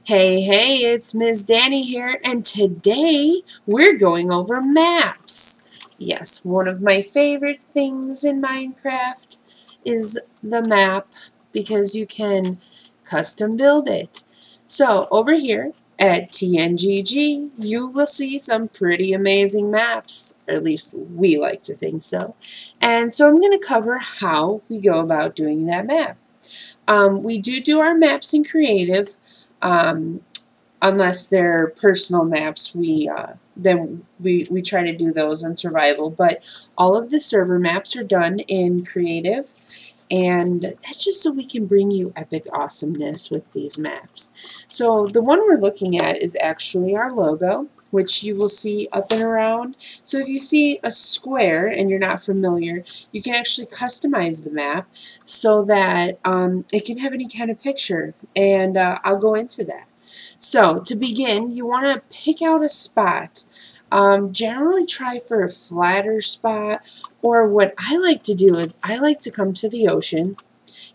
Hey, it's Ms. Danny here, and today we're going over maps. Yes, one of my favorite things in Minecraft is the map because you can custom build it. So over here at TNGG, you will see some pretty amazing maps, or at least we like to think so. And so I'm going to cover how we go about doing that map. We do our maps in creative. Unless they're personal maps, then we try to do those on survival. But all of the server maps are done in creative, and that's just so we can bring you epic awesomeness with these maps. So the one we're looking at is actually our logo, which you will see up and around. So if you see a square and you're not familiar, you can actually customize the map so that it can have any kind of picture, and I'll go into that. So to begin, you want to pick out a spot. Generally try for a flatter spot, or what I like to do is I like to come to the ocean.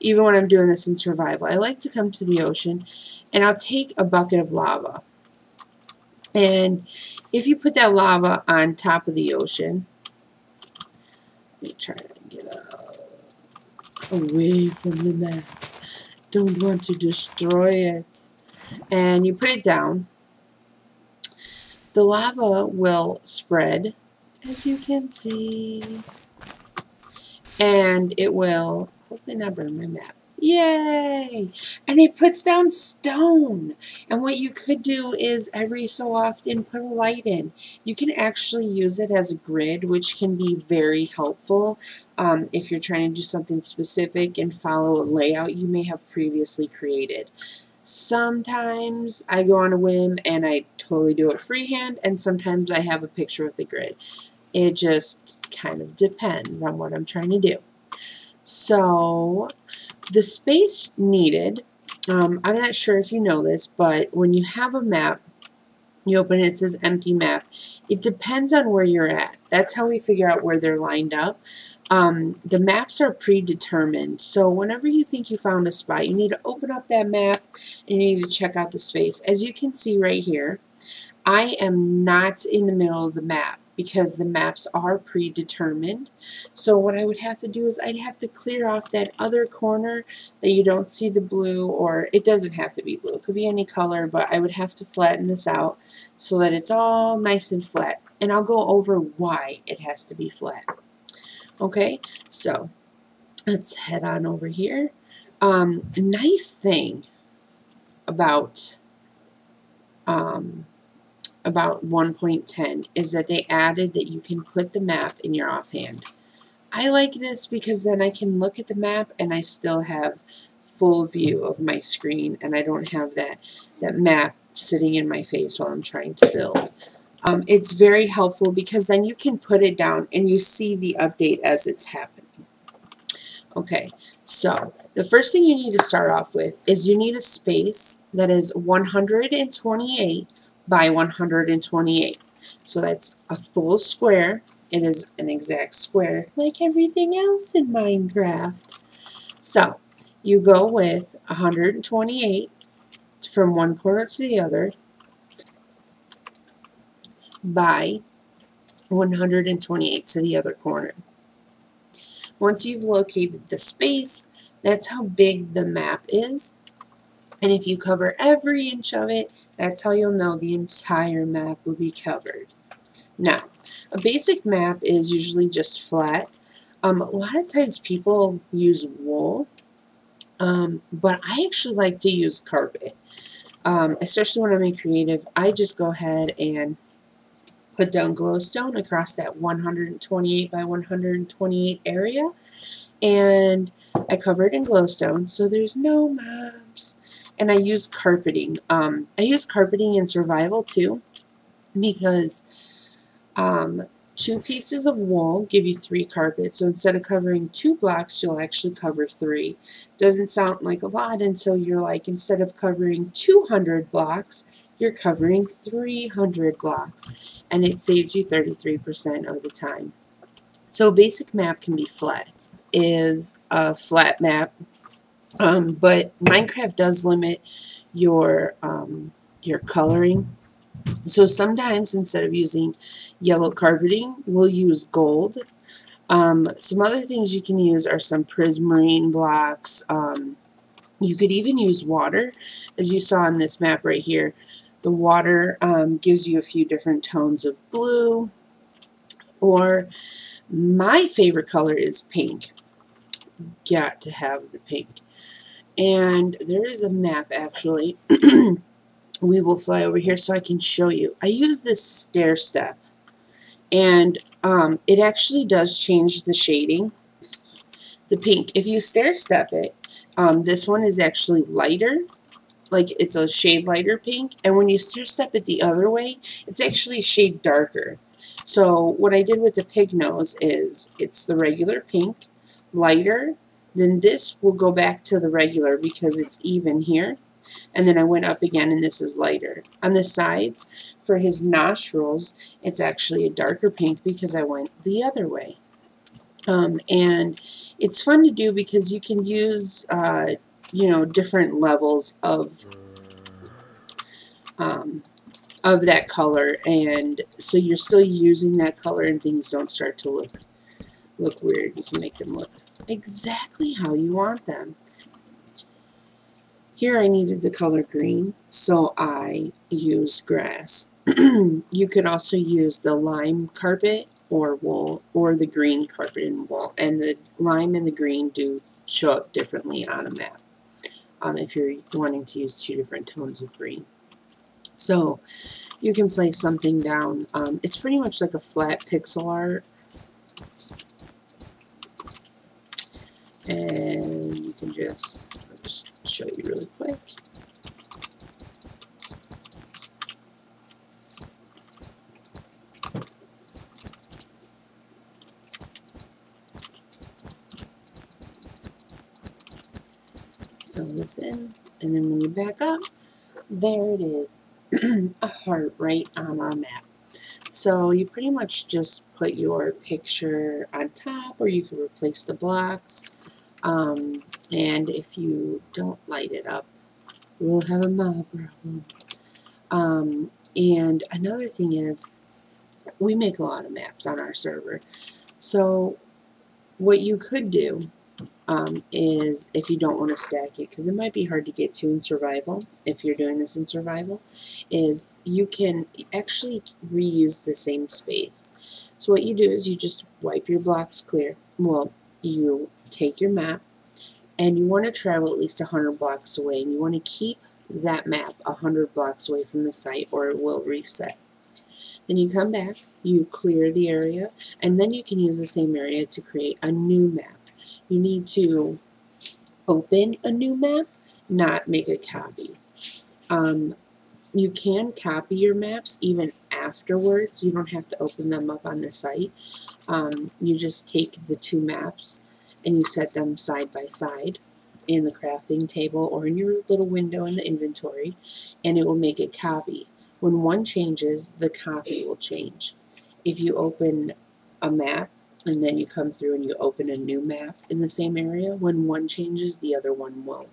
Even when I'm doing this in survival, I like to come to the ocean and I'll take a bucket of lava. And if you put that lava on top of the ocean, let me try to get away from the map. Don't want to destroy it. And you put it down, the lava will spread, as you can see, and it will hopefully not burn my map. Yay! And it puts down stone. And what you could do is every so often put a light in. You can actually use it as a grid, which can be very helpful if you're trying to do something specific and follow a layout you may have previously created. Sometimes I go on a whim and I totally do it freehand, and sometimes I have a picture with the grid. It just kind of depends on what I'm trying to do. So the space needed, I'm not sure if you know this, but when you have a map, you open it, it says empty map. It depends on where you're at. That's how we figure out where they're lined up. The maps are predetermined, so whenever you think you found a spot, you need to open up that map and you need to check out the space. As you can see right here, I am not in the middle of the map because the maps are predetermined. So what I would have to do is I'd have to clear off that other corner that you don't see the blue, or it doesn't have to be blue, it could be any color, but I would have to flatten this out so that it's all nice and flat. And I'll go over why it has to be flat. Okay, so let's head on over here. A nice thing about 1.10 is that they added that you can put the map in your offhand. I like this because then I can look at the map and I still have full view of my screen, and I don't have that map sitting in my face while I'm trying to build. It's very helpful because then you can put it down and you see the update as it's happening. Okay, so the first thing you need to start off with is you need a space that is 128 by 128. So that's a full square. It is an exact square like everything else in Minecraft. So you go with 128 from one corner to the other by 128 to the other corner. Once you've located the space, that's how big the map is. And if you cover every inch of it, that's how you'll know the entire map will be covered. Now, a basic map is usually just flat. A lot of times people use wool, but I actually like to use carpet. Especially when I'm in creative, I just go ahead and put down glowstone across that 128 by 128 area, and I cover it in glowstone so there's no mobs. And I use carpeting. I use carpeting in survival too, because 2 pieces of wool give you 3 carpets. So instead of covering 2 blocks, you'll actually cover 3. Doesn't sound like a lot until you're like, instead of covering 200 blocks, you're covering 300 blocks. And it saves you 33% of the time. So a basic map can be flat, is a flat map, but Minecraft does limit your coloring. So sometimes instead of using yellow carpeting, we'll use gold. Some other things you can use are some prismarine blocks. You could even use water, as you saw on this map right here. The water gives you a few different tones of blue, or my favorite color is pink. Got to have the pink. And there is a map actually. We will fly over here so I can show you. I use this stair step, and it actually does change the shading. The pink, if you stair step it, this one is actually lighter, like it's a shade lighter pink, and when you stair step it the other way, it's actually a shade darker. So what I did with the pig nose is it's the regular pink, lighter, then this will go back to the regular because it's even here, and then I went up again and this is lighter. On the sides, for his nostrils, it's actually a darker pink because I went the other way. And it's fun to do because you can use, different levels of that color, and so you're still using that color and things don't start to look weird. You can make them look exactly how you want them. Here I needed the color green, so I used grass. You could also use the lime carpet or wool, or the green carpet and wool, and the lime and the green do show up differently on a map if you're wanting to use two different tones of green. So you can place something down. It's pretty much like a flat pixel art, and you can just, I'll just show you really quick. Fill this in, and then when you back up, there it is, a heart right on our map. So you pretty much just put your picture on top, or you can replace the blocks. And if you don't light it up, we'll have a mob problem. And another thing is, we make a lot of maps on our server. So what you could do is, if you don't want to stack it, because it might be hard to get to in survival, if you're doing this in survival, is you can actually reuse the same space. So what you do is you just wipe your blocks clear. Well, you take your map, and you want to travel at least 100 blocks away, and you want to keep that map 100 blocks away from the site, or it will reset. Then you come back, you clear the area, and then you can use the same area to create a new map. You need to open a new map, not make a copy. You can copy your maps even afterwards. You don't have to open them up on the site. You just take the two maps and you set them side by side in the crafting table or in your little window in the inventory, and it will make a copy. When one changes, the copy will change. If you open a map and then you come through and you open a new map in the same area, when one changes, the other one won't.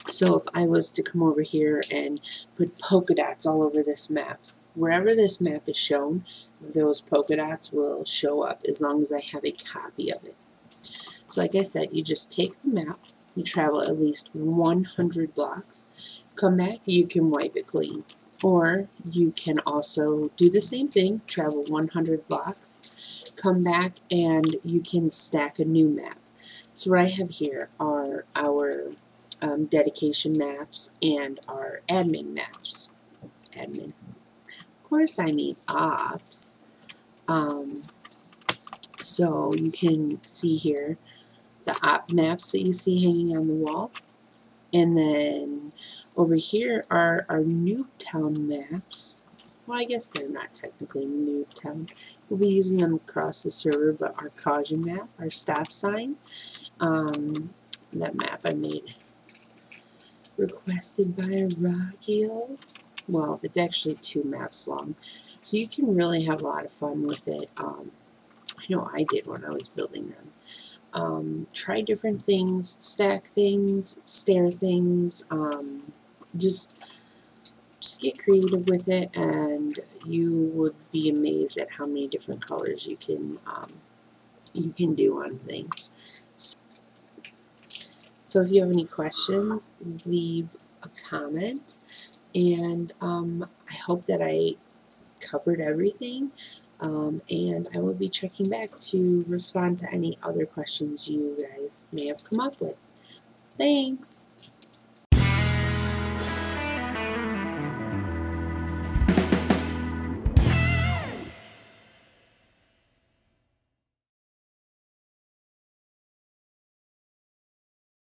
So if I was to come over here and put polka dots all over this map, wherever this map is shown, those polka dots will show up as long as I have a copy of it. So like I said, you just take the map, you travel at least 100 blocks, come back, you can wipe it clean. Or you can also do the same thing, travel 100 blocks, come back, and you can stack a new map. So what I have here are our dedication maps and our admin maps. Admin. Of course I mean ops. So you can see here the op maps that you see hanging on the wall. And then over here are our Noobtown maps. Well, I guess they're not technically Noobtown. We'll be using them across the server, but our caution map, our stop sign, that map I made requested by Rockio. Well, it's actually 2 maps long, so you can really have a lot of fun with it. know I did when I was building them. Try different things, stack things, stair things, just get creative with it, and you would be amazed at how many different colors you can do on things. So if you have any questions, leave a comment, and I hope that I covered everything, and I will be checking back to respond to any other questions you guys may have come up with. Thanks!